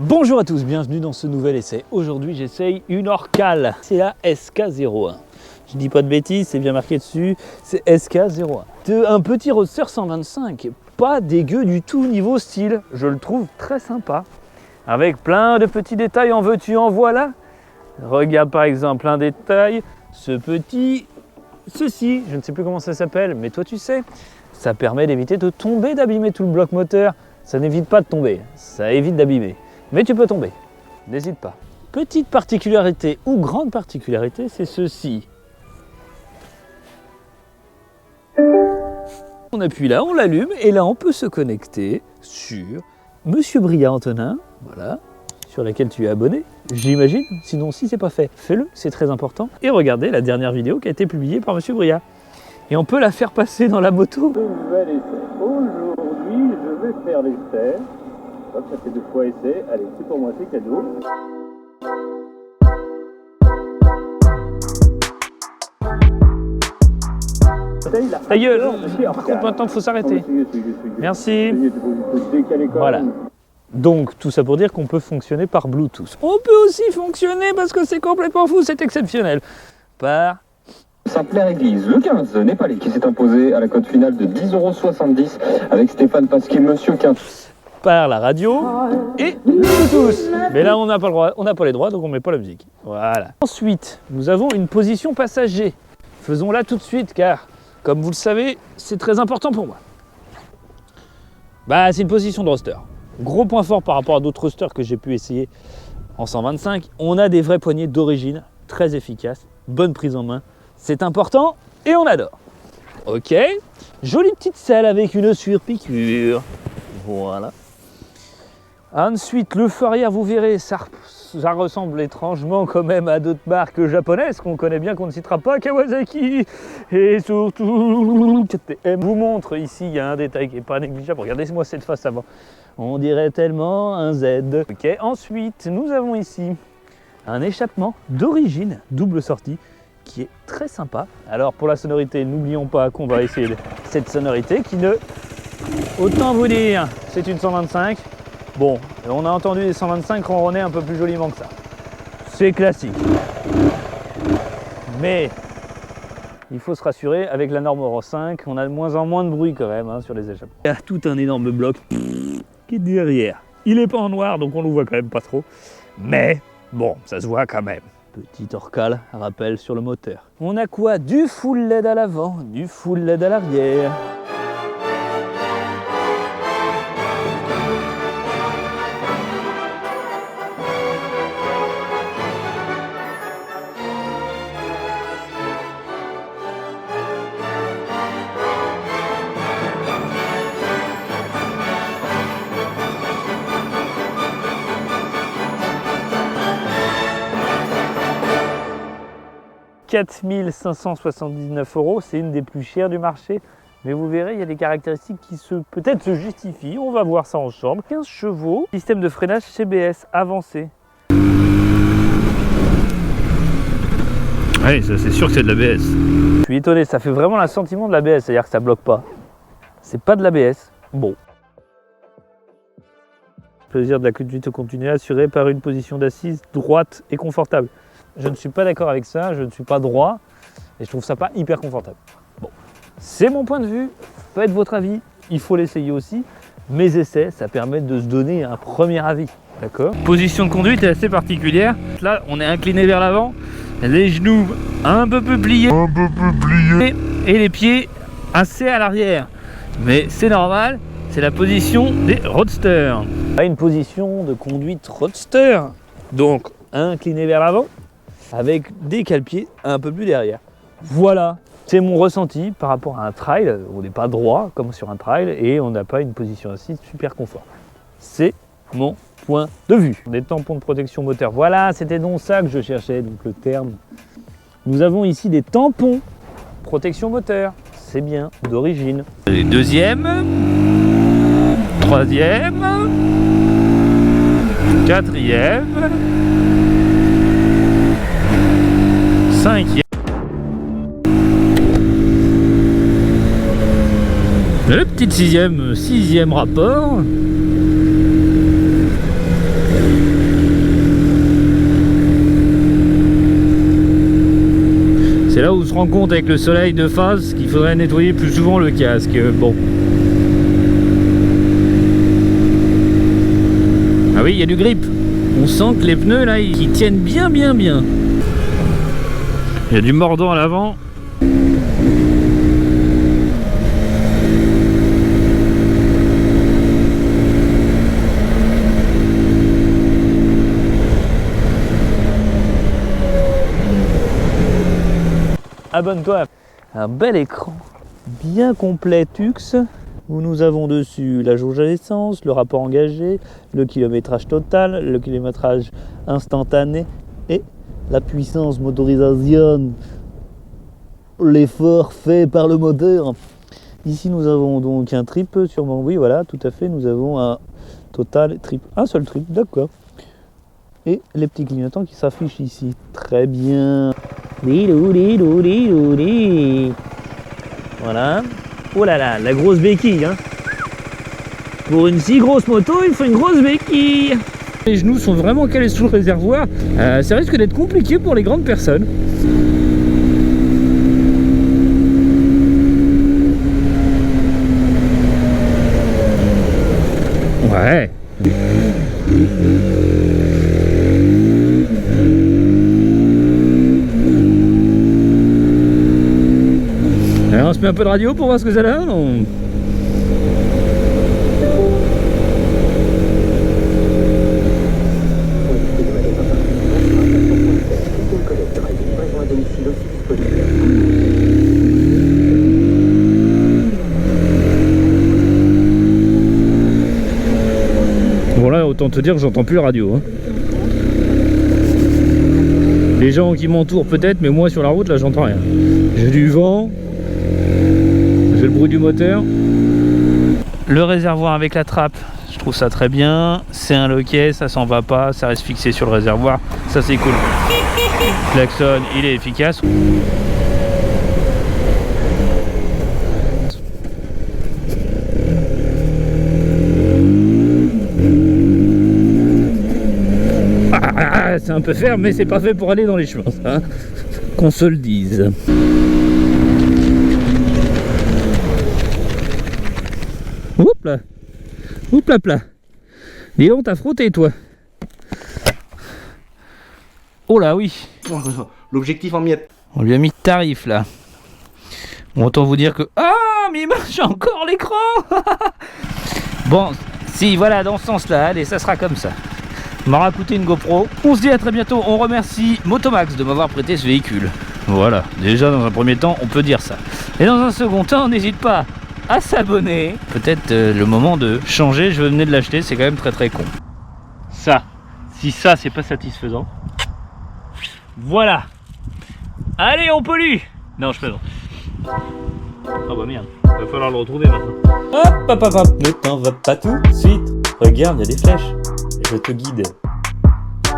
Bonjour à tous, bienvenue dans ce nouvel essai. Aujourd'hui j'essaye une Orcal, c'est la SK01. Je dis pas de bêtises, c'est bien marqué dessus, c'est SK01. Un petit roadster 125, pas dégueu du tout niveau style, je le trouve très sympa. Avec plein de petits détails, en veux-tu, en voilà. Regarde par exemple un détail, ceci, je ne sais plus comment ça s'appelle, mais toi tu sais. Ça permet d'éviter de tomber, d'abîmer tout le bloc moteur. Ça n'évite pas de tomber, ça évite d'abîmer. Mais tu peux tomber, n'hésite pas. Petite particularité ou grande particularité, c'est ceci. On appuie là, on l'allume et là on peut se connecter sur Monsieur Bria Antonin, voilà, sur laquelle tu es abonné, j'imagine. Sinon, si c'est pas fait, fais-le, c'est très important. Et regardez la dernière vidéo qui a été publiée par Monsieur Bria. Et on peut la faire passer dans la moto. Nouvel essai. Aujourd'hui, je vais faire l'essai. Hop, ça fait 2 fois essai. Allez, c'est pour moi, c'est cadeau. Ta gueule. Par contre, maintenant, il faut s'arrêter. Merci. Voilà. Donc, tout ça pour dire qu'on peut fonctionner par Bluetooth. On peut aussi fonctionner, parce que c'est complètement fou, c'est exceptionnel, par... Sainte-Claire-Église, le 15 népalais qui s'est imposé à la cote finale de 10,70 € avec Stéphane Pasquier, Monsieur 15. Par la radio et Bluetooth. Mais là, on n'a pas le droit, on n'a pas les droits, donc on met pas la musique. Voilà. Ensuite, nous avons une position passager. Faisons-la tout de suite, car, comme vous le savez, c'est très important pour moi. Bah, c'est une position de roadster. Gros point fort par rapport à d'autres roadsters que j'ai pu essayer en 125. On a des vrais poignées d'origine, très efficaces, bonne prise en main. C'est important et on adore. Ok. Jolie petite selle avec une surpiqûre. Voilà. Ensuite, le feu arrière, vous verrez, ça ressemble étrangement quand même à d'autres marques japonaises qu'on connaît bien, qu'on ne citera pas, Kawasaki et surtout KTM. Je vous montre ici, il y a un détail qui n'est pas négligeable. Regardez-moi cette face avant. On dirait tellement un Z. Ok. Ensuite, nous avons ici un échappement d'origine, double sortie, qui est très sympa. Alors pour la sonorité, n'oublions pas qu'on va essayer cette sonorité qui ne... Autant vous dire, c'est une 125. Bon, on a entendu les 125 ronronner un peu plus joliment que ça. C'est classique. Mais il faut se rassurer, avec la norme Euro 5, on a de moins en moins de bruit quand même sur les échappements. Il y a tout un énorme bloc qui est derrière. Il n'est pas en noir, donc on le voit quand même pas trop. Mais bon, ça se voit quand même. Petit Orcal, rappel sur le moteur. On a quoi? Du full LED à l'avant, du full LED à l'arrière. « 4579 €, c'est une des plus chères du marché, mais vous verrez, il y a des caractéristiques qui peut-être se justifient, on va voir ça ensemble. 15 chevaux, système de freinage CBS avancé. Oui, ça c'est sûr que c'est de l'ABS. Je suis étonné, ça fait vraiment le sentiment de l'ABS, c'est-à-dire que ça bloque pas. C'est pas de l'ABS, bon. Plaisir de la conduite continue assuré par une position d'assise droite et confortable. Je ne suis pas d'accord avec ça, je ne suis pas droit et je trouve ça pas hyper confortable. Bon, c'est mon point de vue, faites votre avis, il faut l'essayer aussi. Mes essais, ça permet de se donner un premier avis, d'accord? Position de conduite est assez particulière. Là, on est incliné vers l'avant, les genoux un peu plus pliés et les pieds assez à l'arrière. Mais c'est normal, c'est la position des roadsters. Une position de conduite roadster, donc incliné vers l'avant, avec des cale-pieds un peu plus derrière. Voilà, c'est mon ressenti par rapport à un trail. On n'est pas droit comme sur un trail et on n'a pas une position assise super confort. C'est mon point de vue. Des tampons de protection moteur, voilà, c'était donc ça que je cherchais, donc le terme. Nous avons ici des tampons protection moteur, c'est bien, d'origine. Deuxième, troisième, quatrième, cinquième. Le petit sixième rapport. C'est là où on se rend compte avec le soleil de face qu'il faudrait nettoyer plus souvent le casque. Bon. Ah oui, il y a du grip. On sent que les pneus là, ils tiennent bien. Il y a du mordant à l'avant. Abonne-toi. Un bel écran bien complet Tux où nous avons dessus la jauge à l'essence, le rapport engagé, le kilométrage total, le kilométrage instantané et la puissance motorisation, l'effort fait par le moteur. Ici nous avons donc un trip sûrement, oui voilà tout à fait, nous avons un total trip, un seul trip, d'accord. Et les petits clignotants qui s'affichent ici, très bien. Voilà. Oh là là, la grosse béquille hein. Pour une si grosse moto, il faut une grosse béquille. Les genoux sont vraiment calés sous le réservoir. Ça risque d'être compliqué pour les grandes personnes. Ouais. Alors on se met un peu de radio pour voir ce que ça donne. Bon là autant te dire que j'entends plus la radio hein. Les gens qui m'entourent peut-être, mais moi sur la route là j'entends rien. J'ai du vent, j'ai le bruit du moteur. Le réservoir avec la trappe, je trouve ça très bien. C'est un loquet, ça s'en va pas, ça reste fixé sur le réservoir, ça c'est cool. Le klaxon, il est efficace. C'est un peu ferme, mais c'est pas fait pour aller dans les chemins, hein, qu'on se le dise. Oups là, oups là. Dis donc, t'as frotté toi. Oh là oui. L'objectif en miettes. On lui a mis tarif là. Bon, autant vous dire que... Ah, mais il marche encore l'écran. Bon, si voilà, dans ce sens-là, allez, ça sera comme ça. M'aura coûté une GoPro. On se dit à très bientôt. On remercie Motomax de m'avoir prêté ce véhicule. Voilà, déjà dans un premier temps on peut dire ça. Et dans un second temps, n'hésite pas à s'abonner. Peut-être le moment de changer, je venais de l'acheter, c'est quand même très con. Ça, si ça c'est pas satisfaisant. Voilà. Allez, on pollue. Non, je plaisante. Ah bah merde, il va falloir le retrouver maintenant. Hop, ne t'en va pas tout de suite. Regarde, il y a des flèches. Je te guide.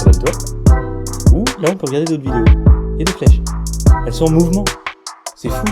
Abonne-toi. Ou là, on peut regarder d'autres vidéos. Il y a des flèches. Elles sont en mouvement. C'est fou.